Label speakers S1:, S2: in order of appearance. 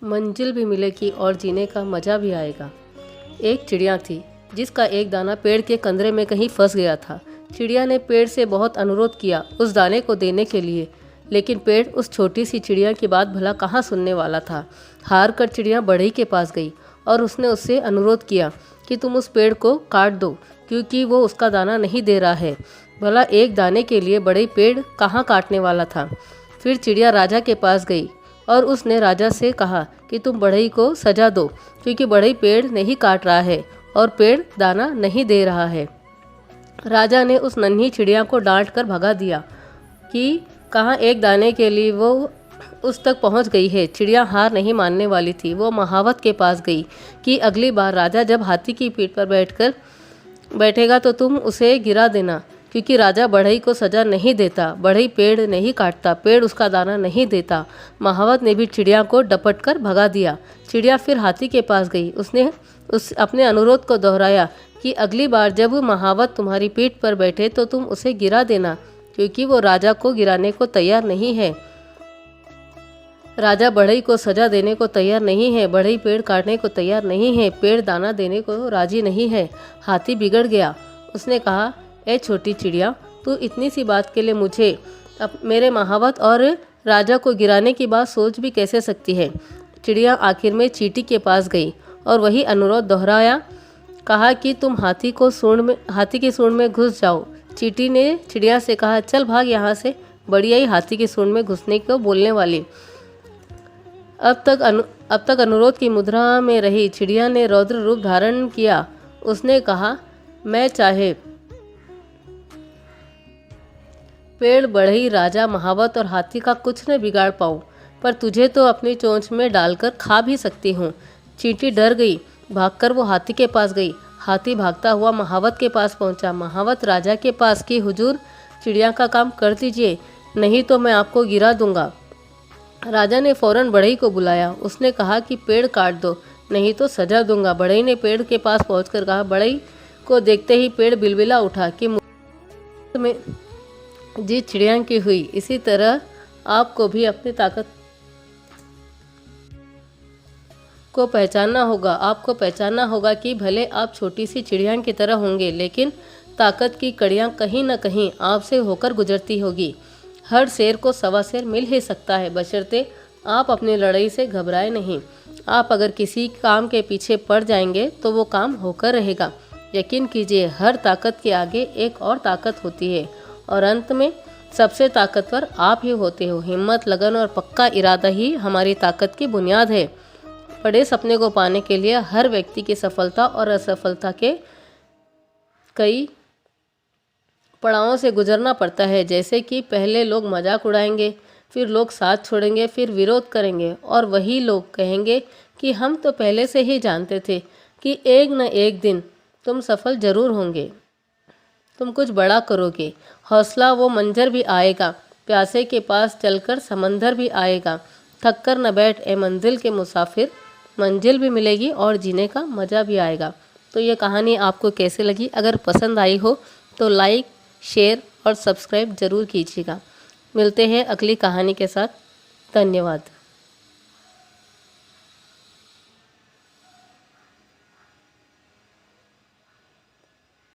S1: मंजिल भी मिलेगी और जीने का मज़ा भी आएगा। एक चिड़िया थी जिसका एक दाना पेड़ के कंदरे में कहीं फंस गया था। चिड़िया ने पेड़ से बहुत अनुरोध किया उस दाने को देने के लिए, लेकिन पेड़ उस छोटी सी चिड़िया की बात भला कहाँ सुनने वाला था। हार कर चिड़िया बढ़ई के पास गई और उसने उससे अनुरोध किया कि तुम उस पेड़ को काट दो, क्योंकि वो उसका दाना नहीं दे रहा है। भला एक दाने के लिए बढ़ई पेड़ कहाँ काटने वाला था। फिर चिड़िया राजा के पास गई और उसने राजा से कहा कि तुम बढ़ई को सजा दो, क्योंकि बढ़ई पेड़ नहीं काट रहा है और पेड़ दाना नहीं दे रहा है। राजा ने उस नन्ही चिड़िया को डांट कर भगा दिया कि कहाँ एक दाने के लिए वो उस तक पहुंच गई है। चिड़िया हार नहीं मानने वाली थी। वो महावत के पास गई कि अगली बार राजा जब हाथी की पीठ पर बैठेगा तो तुम उसे गिरा देना, क्योंकि राजा बढ़ई को सजा नहीं देता। बढ़ई पेड़ नहीं काटता, पेड़ उसका दाना नहीं देता। महावत ने भी चिड़िया को डपट कर भगा दिया। चिड़िया फिर हाथी के पास गई। उसने अपने अनुरोध को दोहराया कि अगली बार जब महावत तुम्हारी पीठ पर बैठे तो तुम उसे गिरा देना, क्योंकि वो राजा को गिराने को तैयार नहीं है। राजा बढ़ई को सजा देने को तैयार नहीं है, बढ़ई पेड़ काटने को तैयार नहीं है, पेड़ दाना देने को राजी नहीं है। हाथी बिगड़ गया। उसने कहा, ए छोटी चिड़िया, तू इतनी सी बात के लिए मुझे मेरे महावत और राजा को गिराने की बात सोच भी कैसे सकती है। चिड़िया आखिर में चींटी के पास गई और वही अनुरोध दोहराया। कहा कि तुम हाथी की सूंड में घुस जाओ। चींटी ने चिड़िया से कहा, चल भाग यहाँ से। बढ़िया ही हाथी की सूंड में घुसने को बोलने वाली। अब तक अनुरोध की मुद्रा में रही चिड़िया ने रौद्र रूप धारण किया। उसने कहा, मैं चाहे पेड़, बढ़ई, राजा, महावत और हाथी का कुछ न बिगाड़ पाऊँ, पर तुझे तो अपनी चोंच में डालकर खा भी सकती हूँ। चींटी डर गई। भागकर वो हाथी के पास गई। हाथी भागता हुआ महावत के पास पहुँचा। महावत राजा के पास कि हुजूर, चिड़िया का काम कर दीजिए, नहीं तो मैं आपको गिरा दूंगा। राजा ने फौरन बढ़ई को बुलाया। उसने कहा कि पेड़ काट दो, नहीं तो सजा दूंगा। बढ़ई ने पेड़ के पास पहुंचकर कहा। बढ़ई को देखते ही पेड़ बिलबिला उठा कि में जीत चिड़िया की हुई। इसी तरह आपको भी अपनी ताकत को पहचानना होगा। आपको पहचानना होगा कि भले आप छोटी सी चिड़िया की तरह होंगे, लेकिन ताकत की कड़ियाँ कहीं न कहीं आपसे होकर गुजरती होगी। हर शेर को सवा शेर मिल ही सकता है, बशर्ते आप अपनी लड़ाई से घबराए नहीं। आप अगर किसी काम के पीछे पड़ जाएंगे तो वो काम होकर रहेगा। यकीन कीजिए, हर ताकत के आगे एक और ताकत होती है और अंत में सबसे ताकतवर आप ही होते हो। हिम्मत, लगन और पक्का इरादा ही हमारी ताकत की बुनियाद है। बड़े सपने को पाने के लिए हर व्यक्ति की सफलता और असफलता के कई पड़ावों से गुजरना पड़ता है। जैसे कि पहले लोग मजाक उड़ाएंगे, फिर लोग साथ छोड़ेंगे, फिर विरोध करेंगे और वही लोग कहेंगे कि हम तो पहले से ही जानते थे कि एक न एक दिन तुम सफल जरूर होंगे, तुम कुछ बड़ा करोगे। हौसला वो मंजर भी आएगा, प्यासे के पास चलकर समंदर भी आएगा। थक कर न बैठ ए मंजिल के मुसाफिर, मंजिल भी मिलेगी और जीने का मज़ा भी आएगा। तो ये कहानी आपको कैसे लगी? अगर पसंद आई हो तो लाइक, शेयर और सब्सक्राइब ज़रूर कीजिएगा। मिलते हैं अगली कहानी के साथ। धन्यवाद।